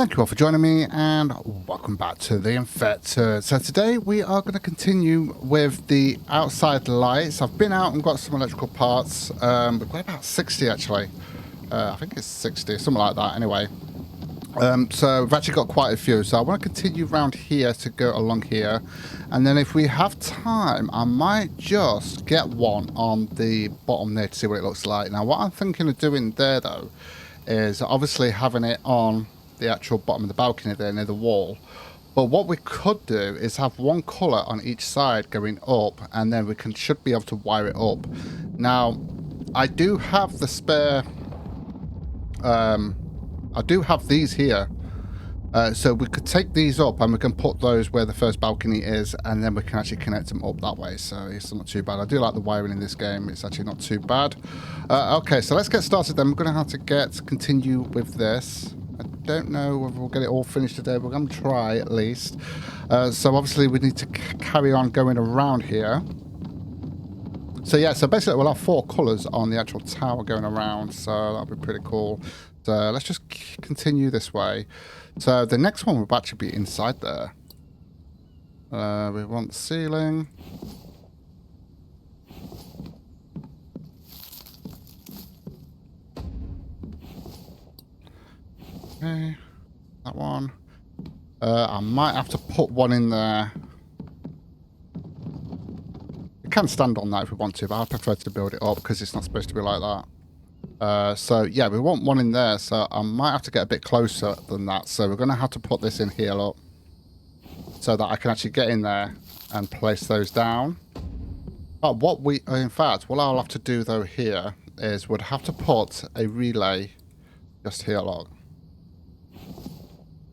Thank you all for joining me and welcome back to the Infected. So today we are going to continue with the outside lights. I've been out and got some electrical parts. We've got about 60 actually. I think it's 60, something like that anyway. So we've actually got quite a few. So I want to continue around here to go along here. And then if we have time, I might just get one on the bottom there to see what it looks like. Now what I'm thinking of doing there though is obviously having it on the actual bottom of the balcony there near the wall. But what we could do is have one colour on each side going up, and then we should be able to wire it up. Now, I do have the spare. I do have these here, so we could take these up and we can put those where the first balcony is, and then we can actually connect them up that way. So it's not too bad. I do like the wiring in this game. It's actually not too bad. Okay, so let's get started then. We're going to have to continue with this. I don't know whether we'll get it all finished today, but we're going to try at least. So obviously we need to carry on going around here. So yeah, so basically we'll have 4 colours on the actual tower going around, so that'll be pretty cool. So let's just continue this way. So the next one will actually be inside there. We want the ceiling. Okay, that one. I might have to put one in there. We can stand on that if we want to, but I prefer to build it up because it's not supposed to be like that. So yeah, we want one in there, so I might have to get a bit closer than that. So we're going to have to put this in here, look, so that I can actually get in there and place those down. But in fact, what I'll have to do though here is we'd have to put a relay just here, look.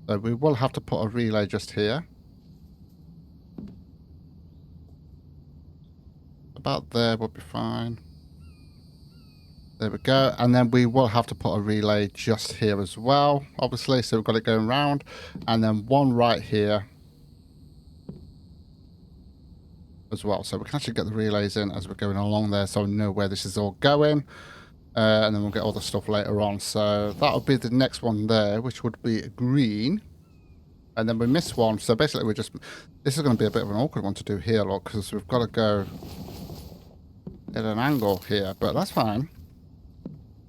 So we will have to put a relay just here. About there would be fine. There we go. And then we will have to put a relay just here as well, obviously. So we've got it going round. And then one right here as well. So we can actually get the relays in as we're going along there, so we know where this is all going. And then we'll get all the stuff later on. So that'll be the next one there, which would be green. And then we miss one. So basically this is going to be a bit of an awkward one to do here, look, because we've got to go at an angle here, but that's fine.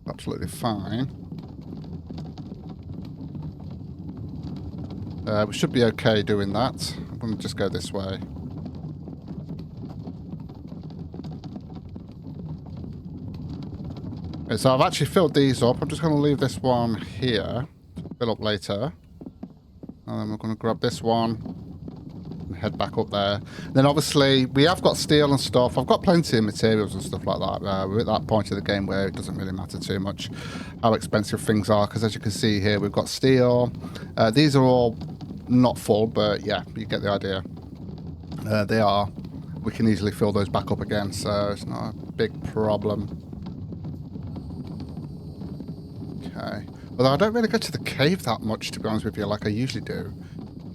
Absolutely fine. We should be okay doing that. I'm going to just go this way. Okay, so I've actually filled these up. I'm just going to leave this one here to fill up later. And then we're going to grab this one and head back up there. Then obviously we have got steel and stuff. I've got plenty of materials and stuff like that. We're at that point of the game where it doesn't really matter too much how expensive things are, because as you can see here, we've got steel. These are all not full, but yeah, you get the idea. They are. We can easily fill those back up again, so it's not a big problem. Okay. Although I don't really go to the cave that much, to be honest with you, like I usually do.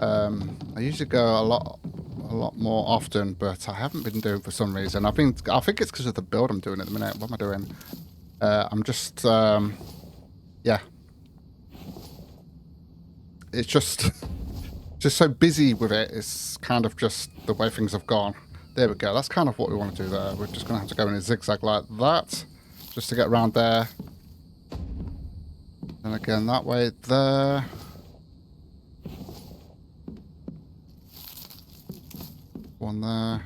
I usually go a lot more often, but I haven't been doing for some reason. I think it's because of the build I'm doing at the minute. What am I doing? I'm just, yeah. It's just so busy with it. It's kind of just the way things have gone. There we go. That's kind of what we want to do there. We're just going to have to go in a zigzag like that, just to get around there. And again, that way there. One there.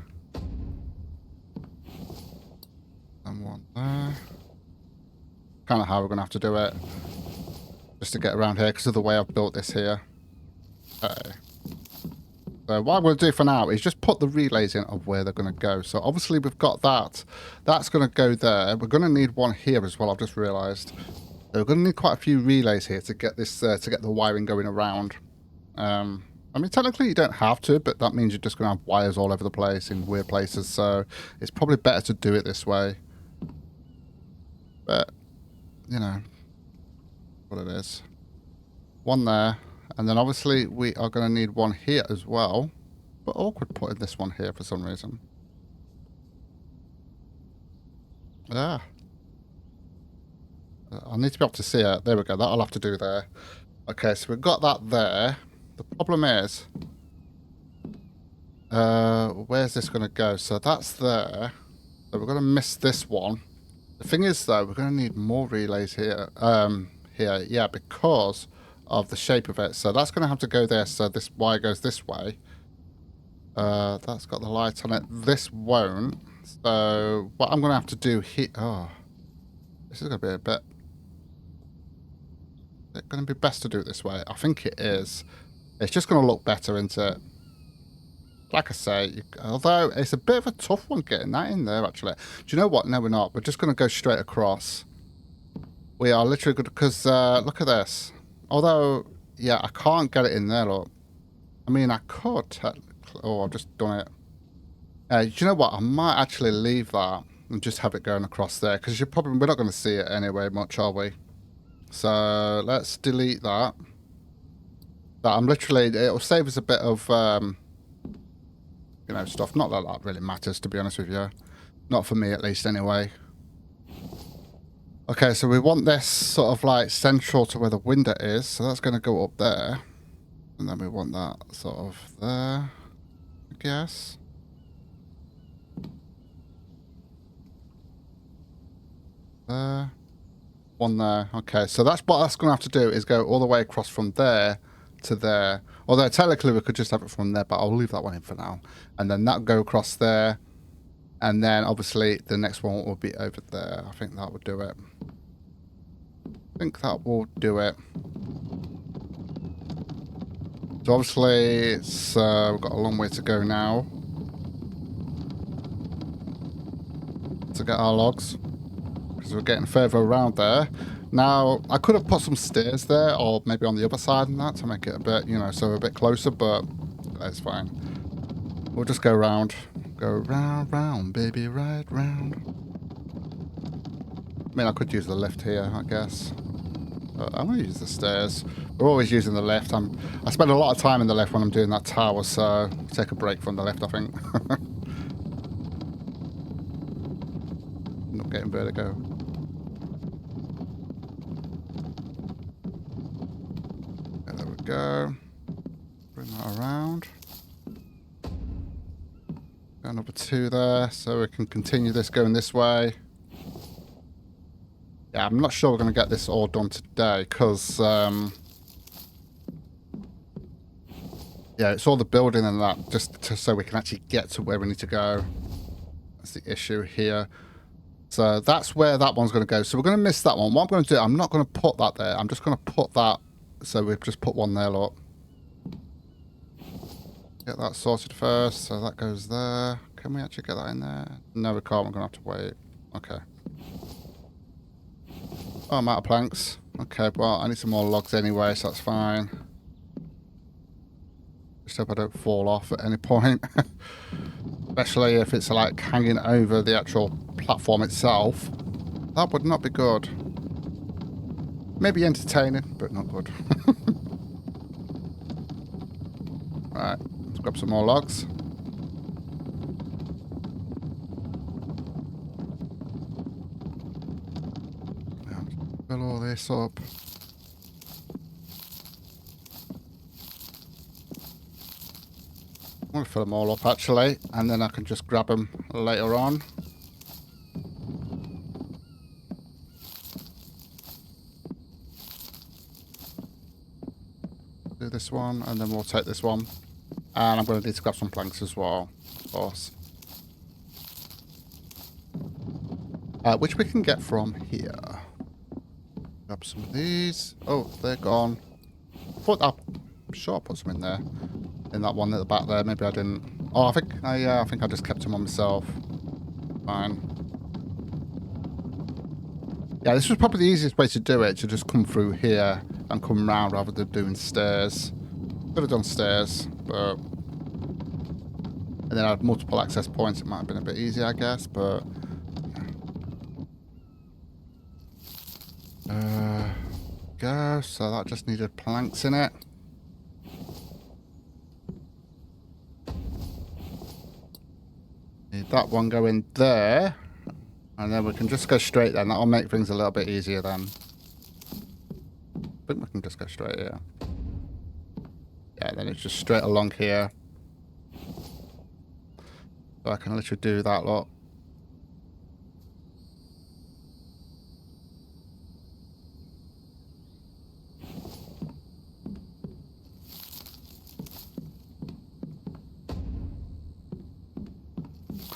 And one there. Kind of how we're going to have to do it. Just to get around here, because of the way I've built this here. Okay. So what I'm going to do for now is just put the relays in of where they're going to go. So obviously we've got that. That's going to go there. We're going to need one here as well, I've just realised. So we're going to need quite a few relays here to get this, to get the wiring going around. I mean, technically you don't have to, but that means you're just going to have wires all over the place in weird places. So it's probably better to do it this way. But, you know, what it is. One there. And then obviously we are going to need one here as well. But awkward putting this one here for some reason. Ah. I need to be able to see it. There we go. That I'll have to do there. Okay, so we've got that there. The problem is, where's this going to go? So that's there. So we're going to miss this one. The thing is, though, we're going to need more relays here. Yeah, because of the shape of it. So that's going to have to go there. So this wire goes this way. That's got the light on it. This won't. So what I'm going to have to do here... Oh, this is going to be a bit... Is it going to be best to do it this way? I think it is. It's just going to look better, isn't it? Like I say, although it's a bit of a tough one getting that in there, actually. Do you know what? No, we're not. We're just going to go straight across. We are literally good because, look at this. Although, yeah, I can't get it in there, look. I mean, I could technically. Oh, I've just done it. Do you know what? I might actually leave that and just have it going across there because we're not going to see it anyway much, are we? So let's delete that. I'm literally, it'll save us a bit of, you know, stuff. Not that that really matters, to be honest with you. Not for me, at least, anyway. Okay, so we want this sort of like central to where the window is. So that's going to go up there. And then we want that sort of there, I guess. There. One there. Okay, so that's what that's going to have to do is go all the way across from there to there. Although technically we could just have it from there, but I'll leave that one in for now. And then that'll go across there. And then obviously the next one will be over there. I think that would do it. I think that will do it. So obviously it's, we've got a long way to go now to get our logs. Because we're getting further around there. Now, I could have put some stairs there, or maybe on the other side and that to make it a bit, you know, so a bit closer, but that's fine. We'll just go round. Go round, round, baby, right round. I mean, I could use the lift here, I guess. But I'm going to use the stairs. We're always using the lift. I spend a lot of time in the lift when I'm doing that tower, so I'll take a break from the lift, I think. Not getting vertigo. There we go. Bring that around. Got another 2 there, so we can continue this going this way. Yeah, I'm not sure we're going to get this all done today, because, yeah, it's all the building and that, just so we can actually get to where we need to go. That's the issue here. So that's where that one's going to go. So we're going to miss that one. What I'm going to do, I'm not going to put that there. I'm just going to put that, so we've just put one there, look. Get that sorted first, so that goes there. Can we actually get that in there? No, we can't. We're going to have to wait. Okay. Oh, I'm out of planks. Okay, well, I need some more logs anyway, so that's fine. Just hope I don't fall off at any point. Especially if it's like hanging over the actual platform itself. That would not be good. Maybe entertaining, but not good. Right, let's grab some more logs. Fill all this up. I'm going to fill them all up actually, and then I can just grab them later on. Do this one, and then we'll take this one. And I'm going to need to grab some planks as well, of course. Which we can get from here. Grab some of these. Oh, they're gone. I'm sure I put some in there. In that one at the back there. Maybe I didn't. Oh, I think I just kept them on myself. Fine. Yeah, this was probably the easiest way to do it, to just come through here and come round rather than doing stairs. Could have done stairs, but... And then I had multiple access points. It might have been a bit easier, I guess, but... Go. So that just needed planks in it. Need that one going there. And then we can just go straight then. That'll make things a little bit easier then. think we can just go straight here. Yeah, then it's just straight along here. So I can literally do that lot.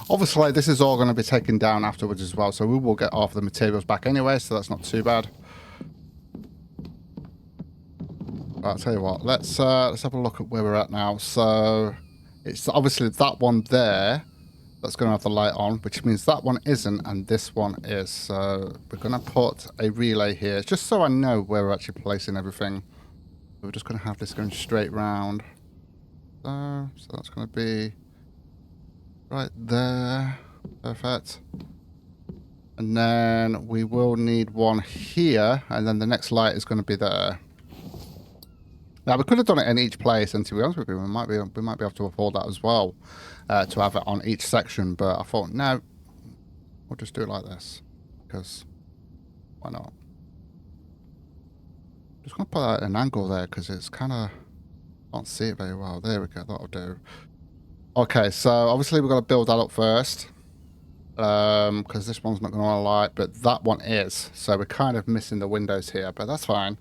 Obviously, this is all going to be taken down afterwards as well, so we will get half the materials back anyway, so that's not too bad. Right, I'll tell you what, let's have a look at where we're at now. So it's obviously that one there that's going to have the light on, which means that one isn't, and this one is. So we're going to put a relay here, just so I know where we're actually placing everything. We're just going to have this going straight round. So that's going to be right there. Perfect. And then we will need one here, and then the next light is going to be there. Now we could have done it in each place, and to be honest with you, we might be able to afford that as well, to have it on each section. But I thought, no, we'll just do it like this, because why not? Just gonna put that at an angle there, because it's kind of can't see it very well. There we go, that'll do. Okay, so obviously we've got to build that up first, because this one's not going to light, but that one is. So we're kind of missing the windows here, but that's fine.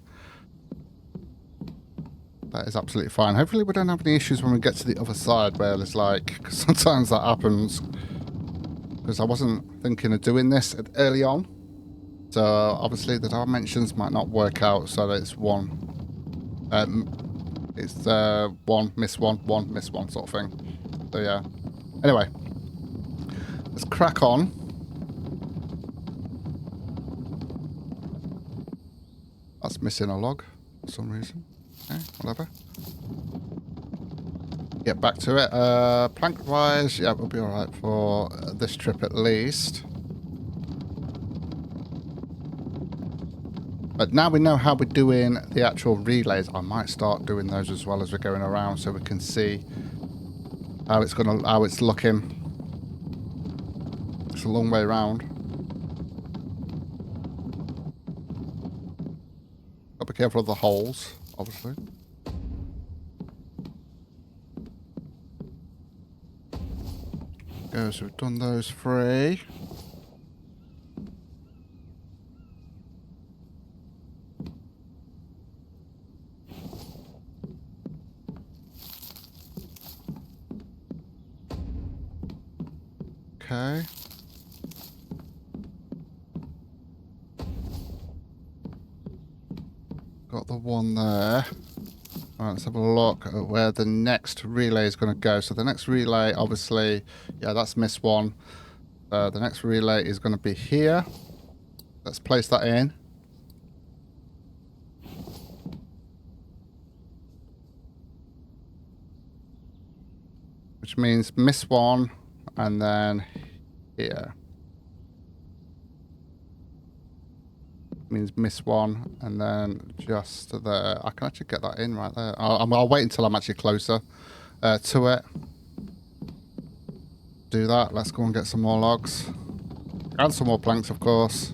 That is absolutely fine. Hopefully we don't have any issues when we get to the other side where there's like, cause sometimes that happens. Because I wasn't thinking of doing this early on. So obviously the dimensions might not work out, so that it's one, one, miss one sort of thing. So yeah. Anyway, let's crack on. That's missing a log for some reason. Okay, whatever. Get back to it. Plank-wise, yeah, we'll be alright for this trip at least. But now we know how we're doing the actual relays, I might start doing those as well as we're going around, so we can see how it's looking. It's a long way around. Gotta be careful of the holes, obviously. Go, so we've done those three. Okay. Got the one there. Alright, let's have a look at where the next relay is going to go. So the next relay, obviously, yeah, that's miss one. The next relay is going to be here. Let's place that in. Which means miss one, and then here. Means miss one, and then just there. I can actually get that in right there. I'll wait until I'm actually closer to it. Do that. Let's go and get some more logs. And some more planks, of course.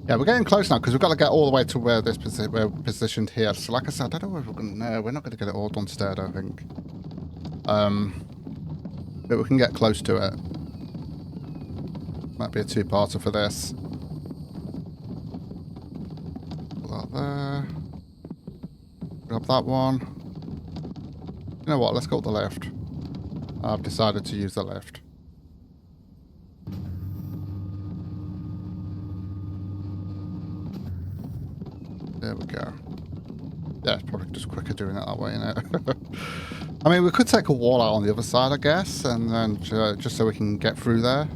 Yeah, we're getting close now, because we've got to get all the way to where this we're positioned here. So like I said, I don't know if we're going to... No, we're not going to get it all done today, I don't think. But we can get close to it. Might be a two-parter for this. Put that there. Grab that one. You know what? Let's go up the left. I've decided to use the left. There we go. Yeah, it's probably just quicker doing it that way, isn't it? I mean, we could take a wall out on the other side, I guess, and then just so we can get through there.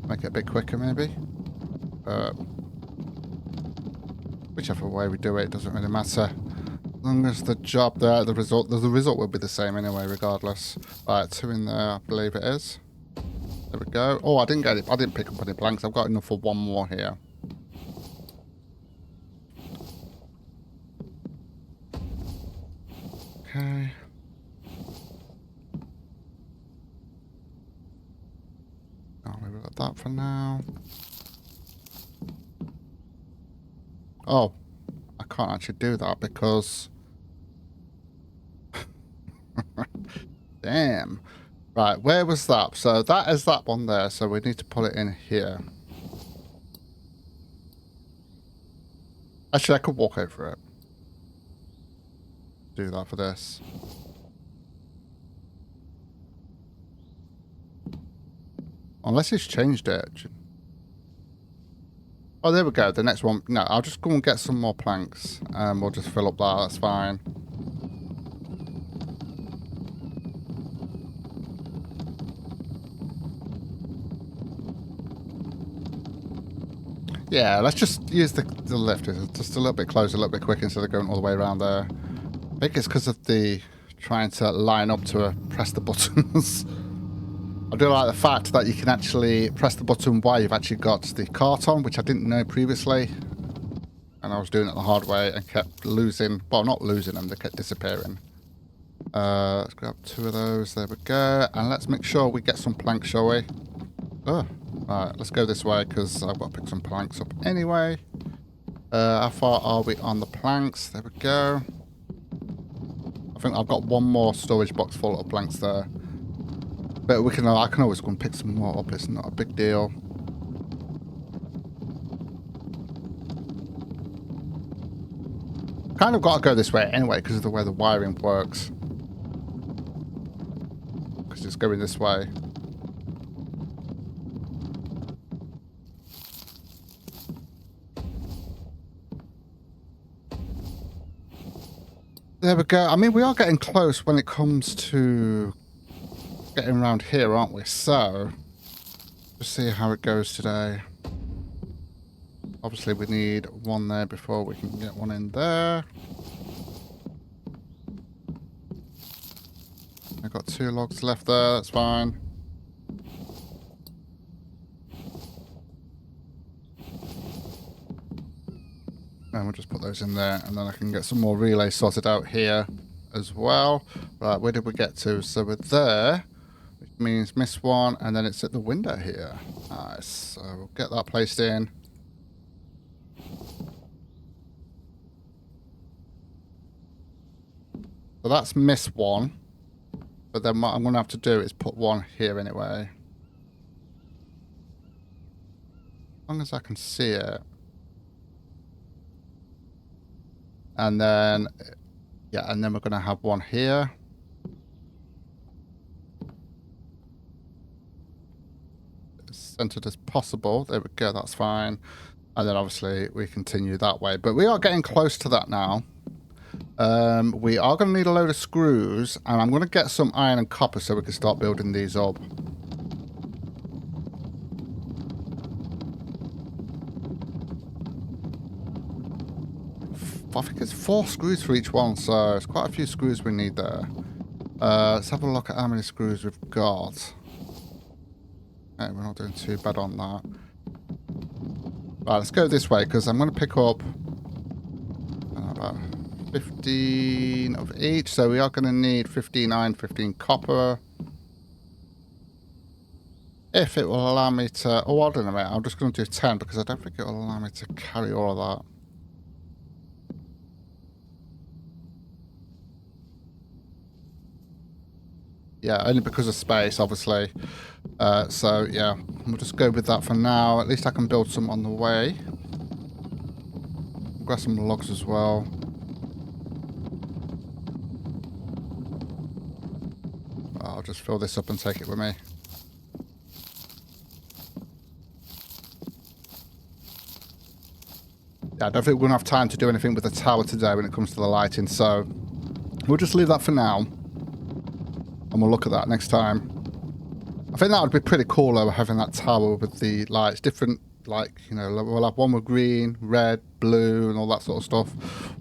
Make it a bit quicker, maybe. Whichever way we do it, doesn't really matter. As long as the job there, the result will be the same anyway, regardless. Right, 2 in there, I believe it is. There we go. Oh, I didn't get it. I didn't pick up any planks. I've got enough for one more here. Okay. Oh, maybe like that for now. Oh, I can't actually do that because... Damn. Right, where was that? So that is that one there, so we need to pull it in here. Actually, I could walk over it. Do that for this. Unless he's changed it. Oh, there we go. The next one. No, I'll just go and get some more planks. We'll just fill up that. That's fine. Yeah, let's just use the lift. It's just a little bit closer, a little bit quicker instead of going all the way around there. I think it's because of the trying to line up to press the buttons. I do like the fact that you can actually press the button while you've actually got the cart on, which I didn't know previously. And I was doing it the hard way and kept losing, well, not losing them, they kept disappearing. Let's grab 2 of those, there we go. And let's make sure we get some planks, shall we? Oh, right, let's go this way because I've got to pick some planks up anyway. How far are we on the planks? There we go. I think I've got 1 more storage box full of planks there. But I can always go and pick some more up, it's not a big deal. Kind of got to go this way anyway because of the way the wiring works. Because it's going this way. There we go. I mean, we are getting close when it comes to getting around here, aren't we? So, let's see how it goes today. Obviously, we need 1 there before we can get 1 in there. I've got 2 logs left there, that's fine. And we'll just put those in there, and then I can get some more relays sorted out here as well. Right, where did we get to? So we're there, which means miss 1, and then it's at the window here. Nice, so we'll get that placed in. So that's miss 1. But then what I'm going to have to do is put 1 here anyway. As long as I can see it. And then, yeah, and then we're going to have 1 here. As centered as possible. There we go, that's fine. And then obviously we continue that way. But we are getting close to that now. We are going to need a load of screws, and I'm going to get some iron and copper so we can start building these up. I think it's 4 screws for each one, so it's quite a few screws we need there. Let's have a look at how many screws we've got. Okay, we're not doing too bad on that. Right, let's go this way, because I'm going to pick up about 15 of each, so we are going to need 15 iron, 15 copper. If it will allow me to... Oh, hold on a minute, I'm just going to do 10, because I don't think it will allow me to carry all of that. Yeah, only because of space, obviously. So, yeah, we'll just go with that for now. At least I can build some on the way. Grab some logs as well. I'll just fill this up and take it with me. Yeah, I don't think we're going to have time to do anything with the tower today when it comes to the lighting, so we'll just leave that for now. And we'll look at that next time. I think that would be pretty cool though, having that tower with the lights. Different, like, you know, we'll have one with green, red, blue, and all that sort of stuff.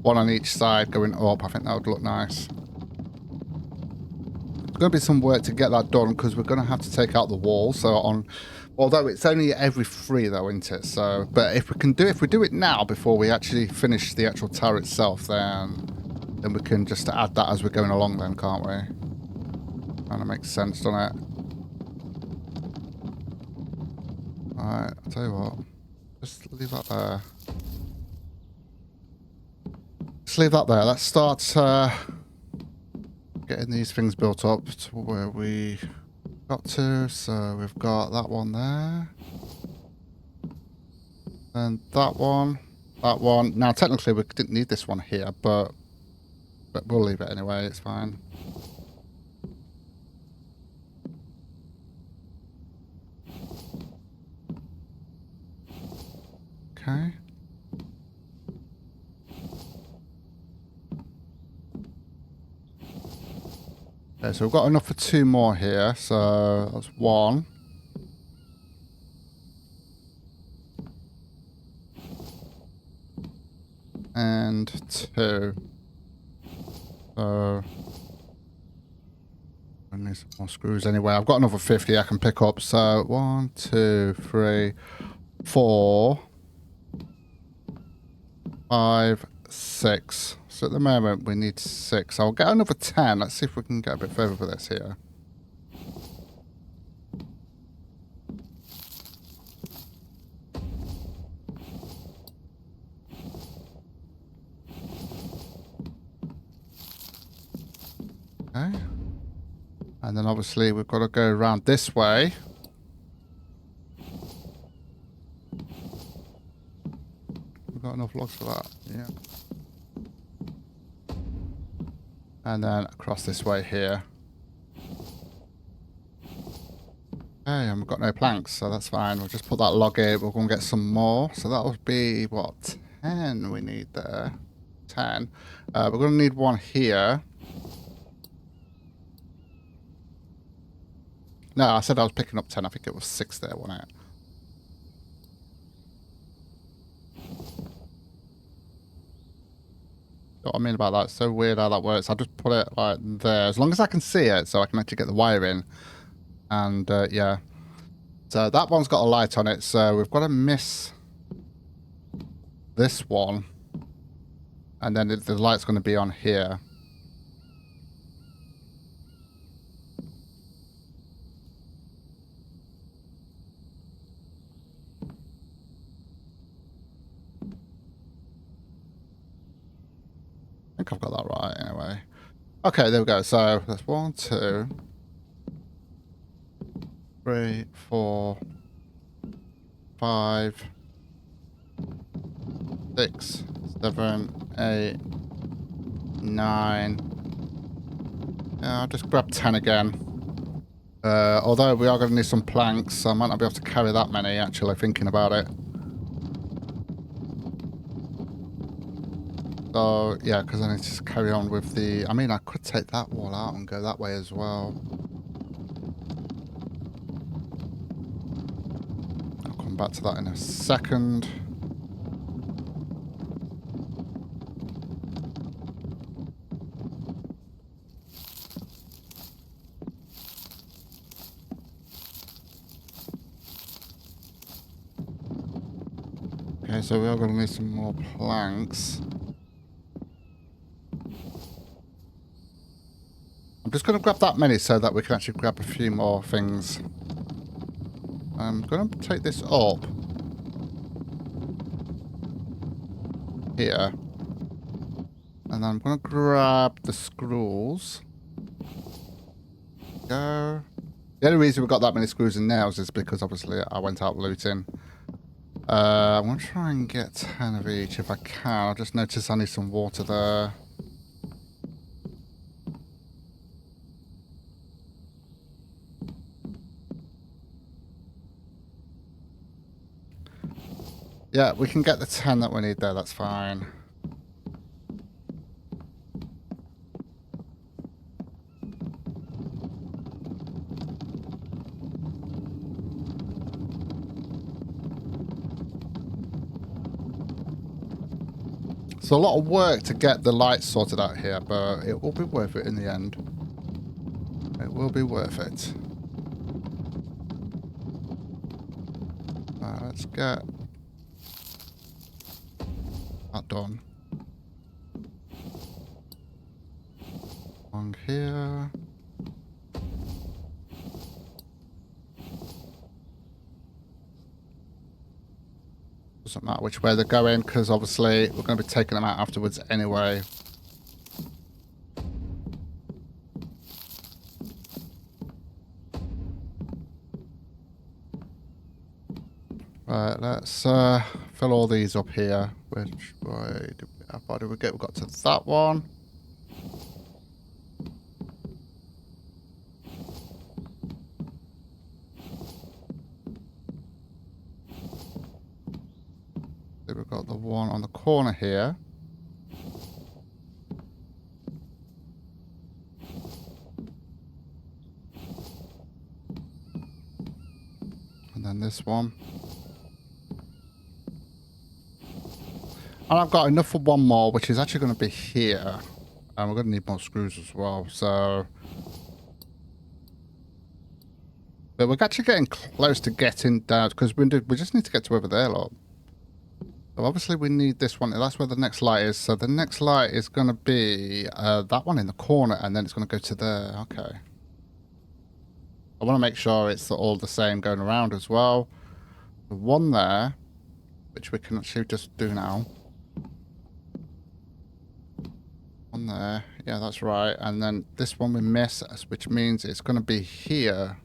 1 on each side going up. I think that would look nice. There's going to be some work to get that done because we're going to have to take out the wall. So although it's only every 3 though, isn't it? So, but if we do it now before we actually finish the actual tower itself, then we can just add that as we're going along then, can't we? Kind of makes sense, doesn't it? Alright, I'll tell you what. Just leave that there. Let's leave that there. Let's start getting these things built up to where we got to. So we've got that one there. And that one. That one. Now, technically, we didn't need this one here, but we'll leave it anyway. It's fine. Okay. Okay, so we've got enough for 2 more here. So that's 1. And 2. So I need some more screws anyway. I've got another 50 I can pick up. So 1, 2, 3, 4, 5, 6. So at the moment we need 6. I'll get another 10. Let's see if we can get a bit further with this here. Okay. And then obviously we've got to go around this way. We've got enough logs for that. Yeah. And then across this way here. Okay, and we've got no planks, so that's fine. We'll just put that log in. We're going to get some more. So that will be, what, 10 we need there. 10. We're going to need one here. No, I said I was picking up 10. I think it was 6 there, wasn't it? What I mean about that, it's so weird how that works. I'll just put it like there, as long as I can see it, so I can actually get the wire in. And yeah, so that one's got a light on it, so we've got to miss this one, and then the light's going to be on here. I think I've got that right anyway. Okay, there we go. So that's 1, 2, 3, 4, 5, 6, 7, 8, 9. Yeah, I'll just grab 10 again. Although we are going to need some planks, so I might not be able to carry that many, actually, thinking about it. So, yeah, because I need to just carry on with the... I mean, I could take that wall out and go that way as well. I'll come back to that in a second. Okay, so we are going to need some more planks. I'm just going to grab that many so that we can actually grab a few more things. I'm going to take this up here. And then I'm going to grab the screws. Go. The only reason we've got that many screws and nails is because obviously I went out looting. I'm going to try and get 10 of each if I can. I just noticed I need some water there. Yeah, we can get the 10 that we need there, that's fine. It's a lot of work to get the lights sorted out here, but it will be worth it in the end. It will be worth it. Let's get that done. Along here. Doesn't matter which way they're going, because obviously we're going to be taking them out afterwards anyway. Right, let's fill all these up here. Which way did we, how far did we get? We got to that one. Then we've got the one on the corner here. And then this one. And I've got enough for one more, which is actually going to be here. And we're going to need more screws as well, so... But we're actually getting close to getting down, because we just need to get to over there, look. So obviously we need this one. That's where the next light is. So the next light is going to be that one in the corner, and then it's going to go to there. Okay. I want to make sure it's all the same going around as well. The one there, which we can actually just do now. One there. Yeah, that's right. And then this one we miss, which means it's going to be here.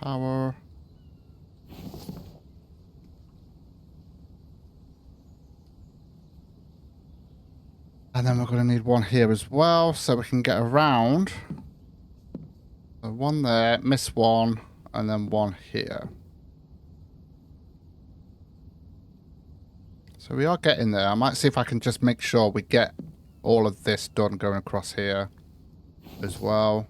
Power. And then we're going to need one here as well, so we can get around. So one there, miss one, and then one here. So we are getting there. I might see if I can just make sure we get all of this done going across here as well.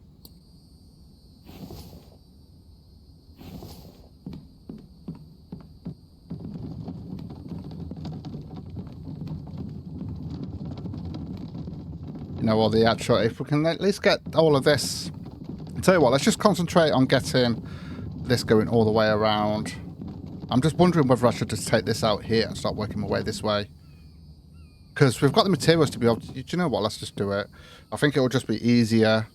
You know, all the actual, if we can at least get all of this. I'll tell you what, let's just concentrate on getting this going all the way around. I'm just wondering whether I should just take this out here and start working my way this way. Because we've got the materials to be able to... Do you know what? Let's just do it. I think it will just be easier.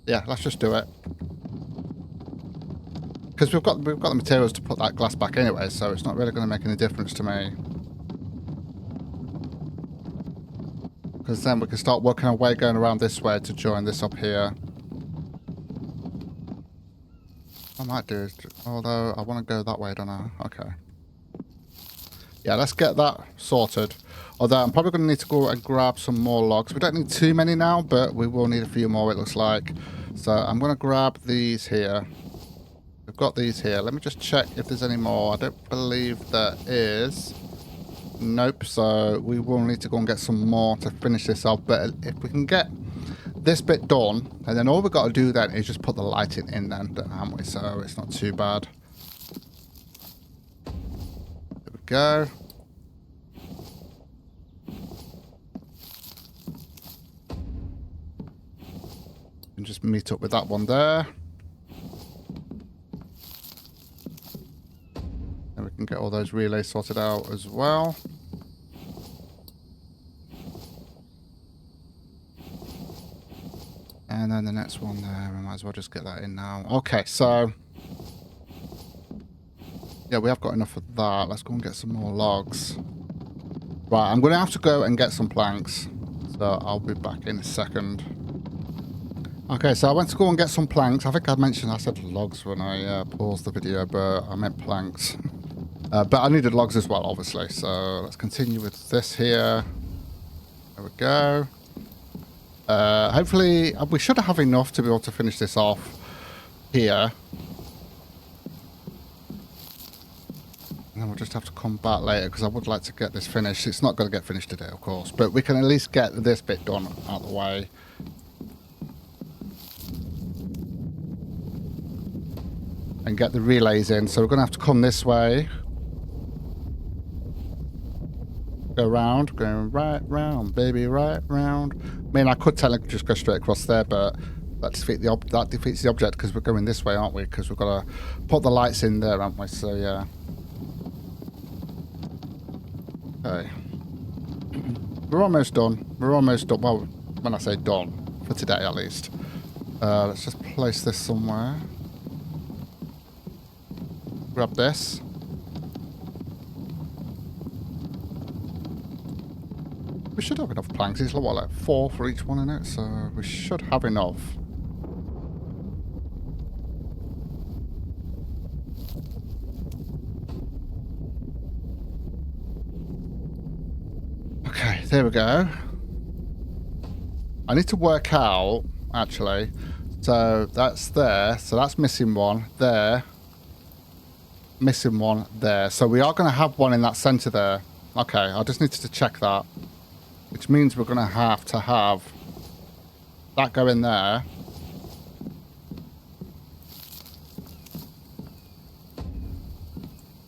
Yeah, let's just do it. Because we've got the materials to put that glass back anyway, so it's not really going to make any difference to me. Because then we can start working our way going around this way to join this up here. I might do, although I want to go that way, don't I? Okay. Yeah, let's get that sorted. Although I'm probably going to need to go and grab some more logs. We don't need too many now, but we will need a few more, it looks like. So I'm going to grab these here. We've got these here. Let me just check if there's any more. I don't believe there is. Nope. So we will need to go and get some more to finish this off. But if we can get this bit done, and then all we've got to do then is just put the lighting in then, haven't we? So it's not too bad. There we go. And just meet up with that one there. And we can get all those relays sorted out as well. And then the next one there, we might as well just get that in now. Okay, so... yeah, we have got enough of that. Let's go and get some more logs. Right, I'm going to have to go and get some planks. So I'll be back in a second. Okay, so I went to go and get some planks. I think I said logs when I paused the video, but I meant planks. But I needed logs as well, obviously. So let's continue with this here. There we go. Hopefully, we should have enough to be able to finish this off here. And then we'll just have to come back later because I would like to get this finished. It's not going to get finished today, of course, but we can at least get this bit done out of the way. And get the relays in. So we're going to have to come this way. Go round, going right round, baby, right round. I mean, I could technically just go straight across there, but that defeats the object because we're going this way, aren't we? Because we've got to put the lights in there, aren't we? So, yeah. Okay. We're almost done. We're almost done. Well, when I say done, for today at least. Let's just place this somewhere. Grab this. We should have enough planks. It's what, like 4 for each one in it, so we should have enough. Okay, there we go. I need to work out, actually. So that's there. So that's missing one there. Missing one there. So we are going to have one in that center there. Okay, I just needed to check that. Which means we're going to have that go in there.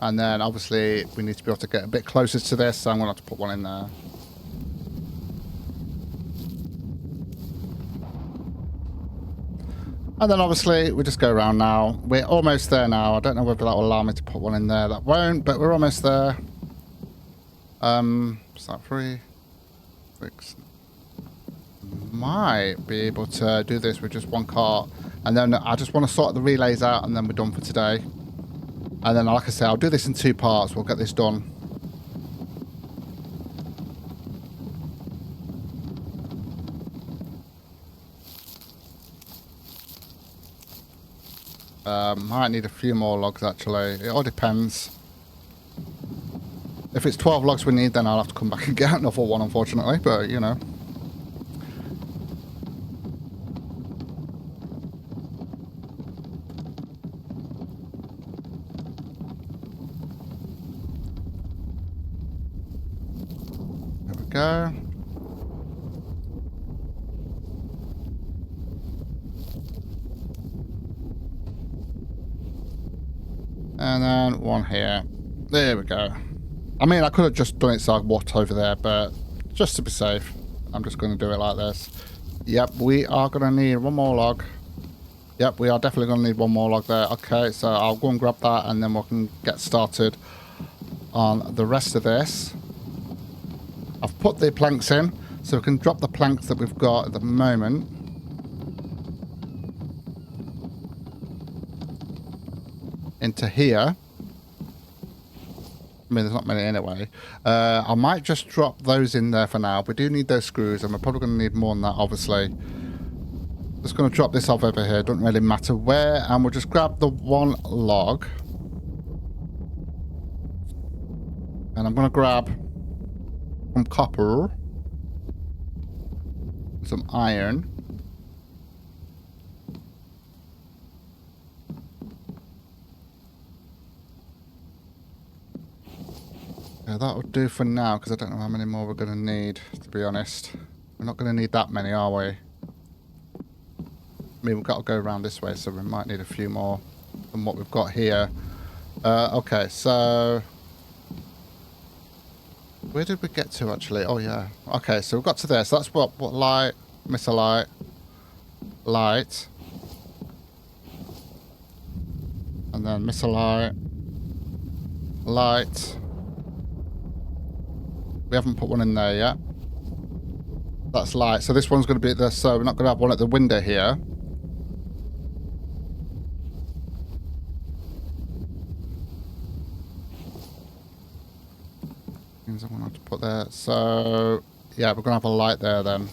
And then obviously we need to be able to get a bit closer to this, so I'm going to have to put one in there. And then obviously we just go around now. We're almost there now. I don't know whether that will allow me to put one in there. That won't, but we're almost there. Is that 3, 6? Might be able to do this with just one cart. And then I just want to sort the relays out and then we're done for today. And then, like I say, I'll do this in 2 parts. We'll get this done. Might need a few more logs, actually. It all depends. If it's 12 logs we need, then I'll have to come back and get another one, unfortunately. But, you know. There we go. And then one here. There we go. I mean, I could have just done it so I walked over there, but just to be safe, I'm just going to do it like this. Yep, we are going to need one more log. Yep, we are definitely going to need one more log there. Okay, so I'll go and grab that and then we can get started on the rest of this. I've put the planks in, so we can drop the planks that we've got at the moment. Into here. I mean, there's not many anyway. I might just drop those in there for now. We do need those screws, and we're probably going to need more than that, obviously. Just going to drop this off over here. Doesn't really matter where. And we'll just grab the one log. And I'm going to grab some copper. Some iron. Yeah, that would do for now, because I don't know how many more we're going to need, to be honest. We're not going to need that many, are we? I mean, we've got to go around this way, so we might need a few more than what we've got here. Okay, so... where did we get to, actually? Oh, yeah. Okay, so we've got to there. So that's what light, miss a light, light. And then miss a light, light. We haven't put one in there yet. That's light. So this one's going to be there. So we're not going to have one at the window here. Means I'm going to have to put there. So yeah, we're going to have a light there then.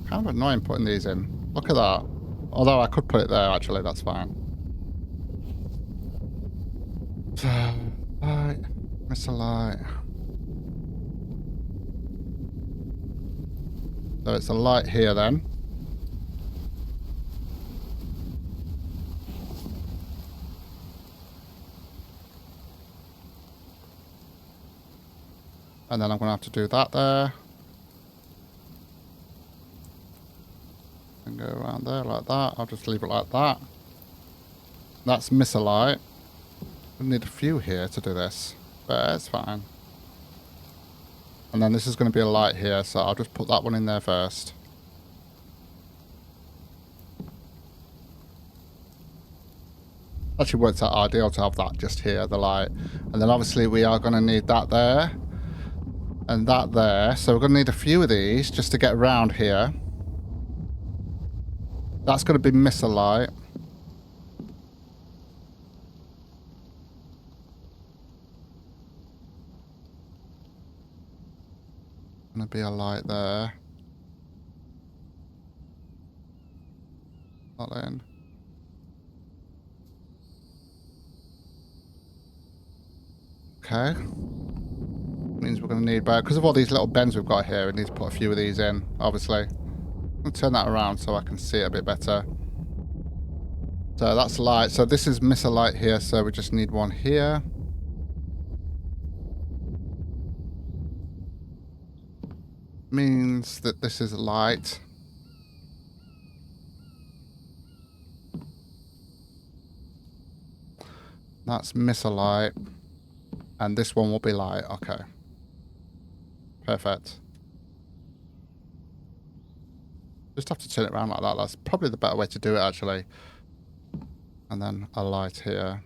Kind of annoying putting these in. Look at that. Although I could put it there, actually, that's fine. So, light, miss a light. So it's a light here then. And then I'm going to have to do that there. And go around there like that. I'll just leave it like that. That's miss a light. We need a few here to do this, but it's fine. And then this is going to be a light here, so I'll just put that one in there first. Actually works out ideal to have that just here, the light. And then obviously we are going to need that there. And that there. So we're going to need a few of these just to get around here. That's going to be miss a light. Going to be a light there. Not in. Okay. Means we're going to need, because of all these little bends we've got here, we need to put a few of these in, obviously. I'll turn that around so I can see it a bit better. So that's light. So this is miss a light here, so we just need one here. Means that this is light. That's miss a light. And this one will be light. Okay. Perfect. Just have to turn it around like that. That's probably the better way to do it, actually. And then a light here.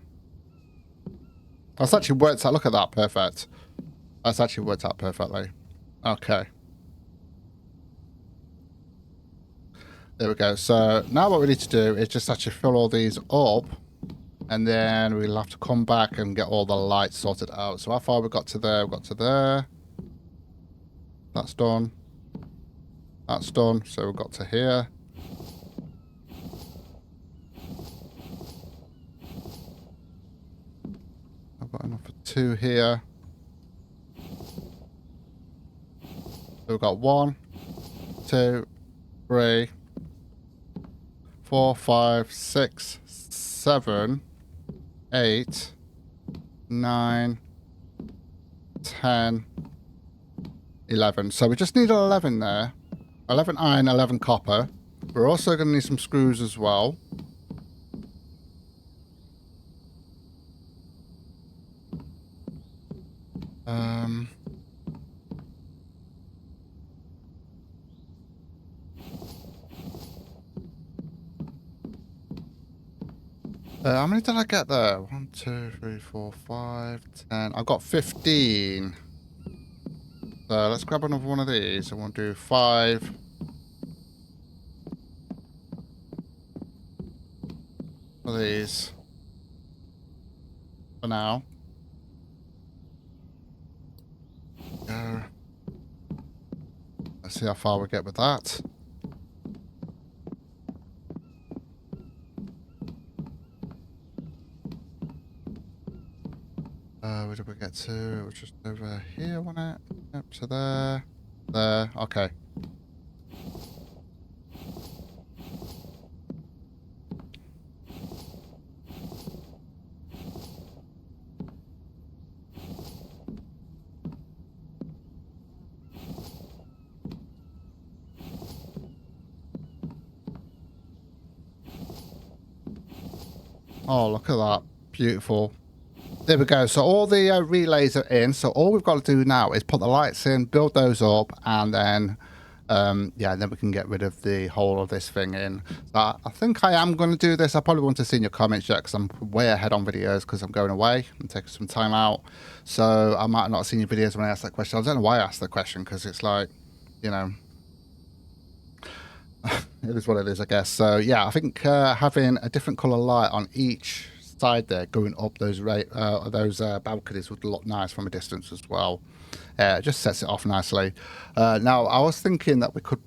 That's actually worked out. Look at that. Perfect. That's actually worked out perfectly. Okay. There we go. So now what we need to do is just actually fill all these up. And then we'll have to come back and get all the lights sorted out. So how far we got to there? We got to there. That's done. That's done. So we've got to here. I've got enough for 2 here. So we've got 1, 2, 3, 4, 5, 6, 7, 8, 9, 10, 11. So we just need 11 there. 11 iron, 11 copper. We're also going to need some screws as well. How many did I get there? 1, 2, 3, 4, 5, 10. I've got 15. So let's grab another one of these. I want to do 5. Of these. For now. Go. Let's see how far we get with that. Where did we get to? It was just over here, wasn't it? Yep, to there. There. Okay. Oh, look at that. Beautiful. There we go. So all the relays are in. So all we've got to do now is put the lights in, build those up, and then, yeah, then we can get rid of the whole of this thing in. So I think I am going to do this. I probably want to see in your comments yet because I'm way ahead on videos because I'm going away and taking some time out. So I might have not seen your videos when I asked that question. I don't know why I asked that question because it's like, you know, it is what it is, I guess. So yeah, I think having a different color light on each side there going up those balconies would look nice from a distance as well. It just sets it off nicely. Now I was thinking that we could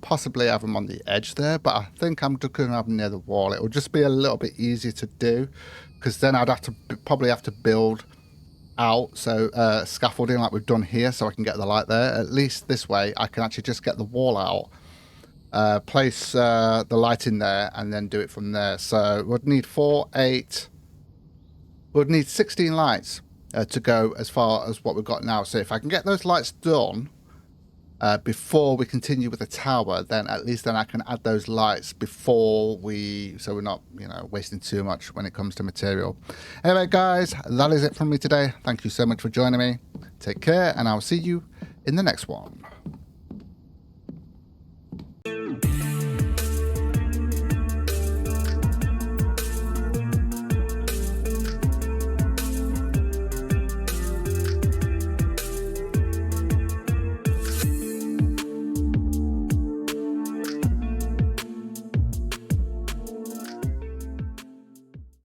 possibly have them on the edge there, but I think I'm just going to have them near the wall. It would just be a little bit easier to do because then I'd have to probably have to build out scaffolding like we've done here so I can get the light there. At least this way I can actually just get the wall out, place the light in there and then do it from there. So we'd need 4, 8, we'd need 16 lights to go as far as what we've got now. So if I can get those lights done before we continue with the tower, then at least then I can add those lights before so we're not, you know, wasting too much when it comes to material. Anyway guys, that is it from me today. Thank you so much for joining me. Take care and I'll see you in the next one.